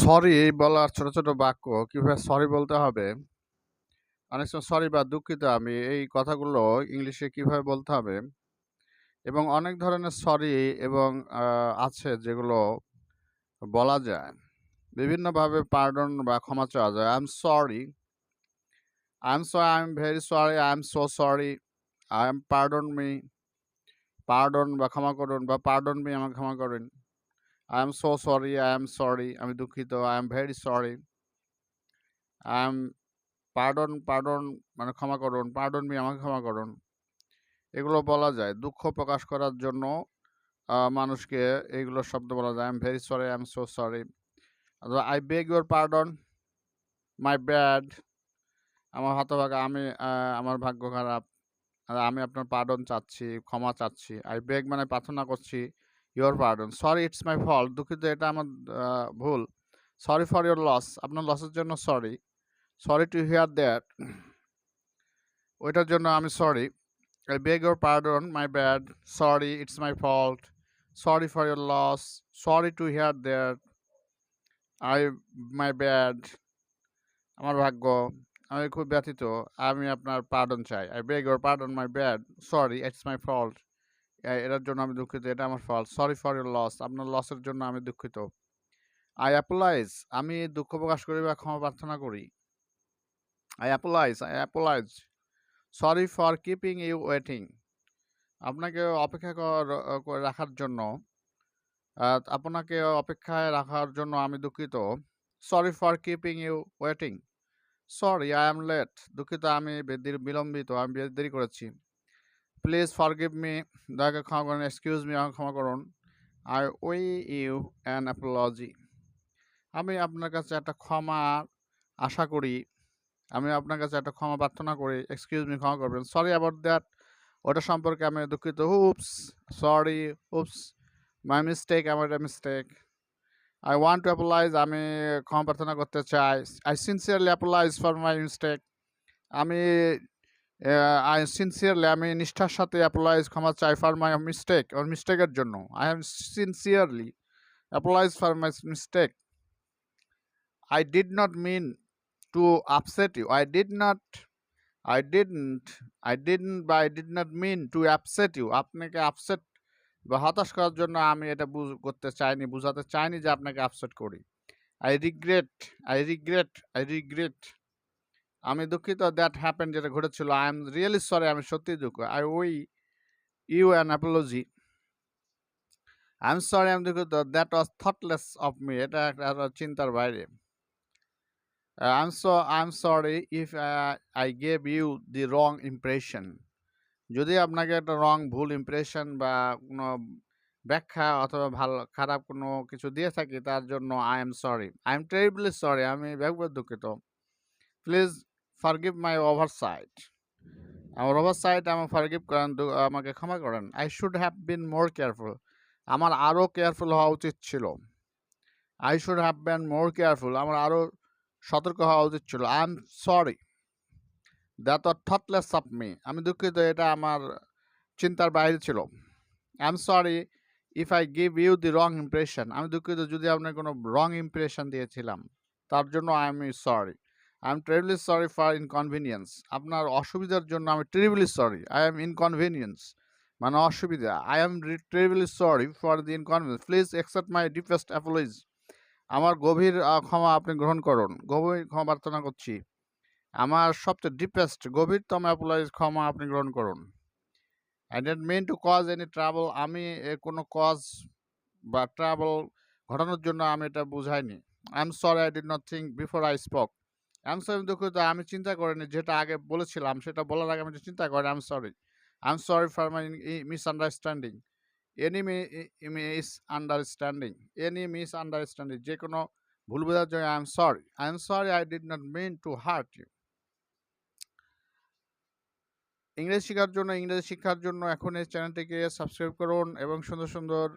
Sorry বলার ছোট, ছোট বাক্য কিভাবে সরি বলতে হবে, অনেক সময় সরি বা দুঃখিত আমি এই কথাগুলো ইংলিশে কিভাবে বলতে হবে এবং অনেক ধরনের সরি এবং আছে যেগুলো বলা যায়। বিভিন্নভাবে পার্ডন বা ক্ষমা চাওয়া যায়। I am very sorry, I am so sorry, I M pardon me, pardon বা ক্ষমা করুন বা পার্ডন মি আমাকে ক্ষমা করুন। I am so sorry, I am sorry আমি দুঃখিত, I am very sorry, I M pardon মানে ক্ষমা করুন, পার্ডন মি আমাকে ক্ষমা করুন। এগুলো বলা যায় দুঃখ প্রকাশ করার জন্য মানুষকে এইগুলো শব্দ বলা যায়। I am very sorry, I am so sorry, অথবা I beg your pardon, my bad, আমার হতভাগা, আমার ভাগ্য খারাপ, আমি আপনার পার্ডন চাচ্ছি, ক্ষমা চাচ্ছি। আই বেগ মানে প্রার্থনা করছি your pardon. Sorry it's my fault, দুঃখিত এটা আমার ভুল। সরি ফর ইউর লস, আপনার লসের জন্য sorry. Sorry to hear that, ওইটার জন্য আমি sorry. I beg your pardon, my bad. Sorry, it's my fault. Sorry for your loss. Sorry to hear that. My bad. আমার ভাগ্য, আমি খুব ব্যথিত, আমি আপনার পার্ডন চাই। I beg your pardon, my bad. Sorry, it's my fault. এটার জন্য আমি দুঃখিত, এটা আমার fault. Sorry for your loss, আপনার লসের জন্য আমি দুঃখিত। I apologize, আমি দুঃখ প্রকাশ করি বা ক্ষমা প্রার্থনা করি। I apologize. Sorry for keeping you waiting. আপনাকে অপেক্ষা করে রাখার জন্য আপনাকে অপেক্ষায় রাখার জন্য আমি দুঃখিত। Sorry for keeping you waiting. Sorry I am late, দুঃখিত আমি বিলম্বিত, আমি দেরি করেছি। প্লিজ ফরগিভ মি, দয়া করে ক্ষমা করুন। এক্সকিউজ মি, আমাকে ক্ষমা করুন। I owe you an apology, আমি আপনার কাছে একটা ক্ষমা আশা করি, আমি আপনার কাছে একটা ক্ষমা প্রার্থনা করি। এক্সকিউজ মি, ক্ষমা করবেন। সরি অ্যাবাউট দ্যাট, ওটা সম্পর্কে আমি দুঃখিত। উপস, সরি, উপস, মাই মিস্টেক, আমার একটা mistake. I want to apologize, আমি ক্ষমা প্রার্থনা করতে চাই। I sincerely apologize for my mistake. আমি আমি নিষ্ঠার সাথে apologize, ক্ষমা চাই for my mistake, ওর মিস্টেকের জন্য। I am sincerely apologize for my mistake. I did not mean to upset you. I did not mean to upset you. আপনাকে upset বা হতাশ করার জন্য আমি এটা করতে চাইনি, বুঝাতে চাইনি যে আপনাকে আপসেট করি। I regret, I regret. আমি দুঃখিত দ্যাট হ্যাপেন, যেটা ঘটেছিল। আই এম রিয়েলি সরি, আমি সত্যিই দুঃখ। I owe you an apology. I am sorry, আমি দুঃখিত। That was thoughtless of me, এটা একটা চিন্তার বাইরে। I am sorry if I gave you the wrong impression, যদি আপনাকে একটা ভুল ইমপ্রেশন বা কোনো ব্যাখ্যা অথবা ভালো খারাপ কোনো কিছু দিয়ে থাকি, তার জন্য I am sorry. I M terribly sorry, আমি ব্যাপক দুঃখিত। প্লিজ ফরগিভ মাই ওভারসাইট, আমার ওভারসাইট আমার ফরগিভ করেন, আমাকে ক্ষমা করেন। I should have been more careful, আমার আরও কেয়ারফুল হওয়া উচিত ছিল। I should have been more careful, আমার আরও সতর্ক হওয়া উচিত ছিল। I am sorry that was thoughtless of me, আমি দুঃখিত এটা আমার চিন্তার বাইরে ছিল। I am sorry if I give you the wrong impression, আমি দুঃখিত যদি আপনার কোনো রং ইমপ্রেশন দিয়েছিলাম, তার জন্য I am sorry. I M terribly sorry for inconvenience, আপনার অসুবিধার জন্য আমি terribly sorry. I M inconvenience মানে অসুবিধা। I am terribly sorry for the inconvenience, please accept my deepest Apology, আমার গভীর ক্ষমা আপনি গ্রহণ করুন, গভীর ক্ষমা প্রার্থনা করছি। আমার সবচেয়ে ডিপেস্ট গভীরতম অ্যাপোলজি, ক্ষমা আপনি গ্রহণ করুন। I didn't mean to cause any trouble, আমি কোনো কজ বা ট্রাবল ঘটানোর জন্য আমি এটা বুঝাইনি। I am sorry I did not think before I spoke, I am sorry দুঃখিত আমি চিন্তা করিনি, যেটা আগে বলেছিলাম সেটা বলার আগে আমি চিন্তা করি। I am sorry, I am sorry for my misunderstanding, any misunderstanding, যে কোনো ভুল বোঝার জন্য I am sorry I did not mean to hurt you. ইংরেজি শিক্ষার জন্য এখন এই চ্যানেলটিকে সাবস্ক্রাইব করুন এবং সুন্দর সুন্দর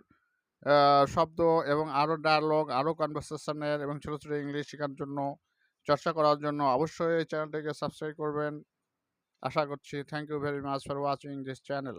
শব্দ এবং আরও ডায়ালগ, আরও কনভারসেশনের এবং ছোটো ছোটো ইংলিশ শেখার জন্য, চর্চা করার জন্য অবশ্যই এই চ্যানেলটিকে সাবস্ক্রাইব করবেন আশা করছি। Thank you very much for watching this channel.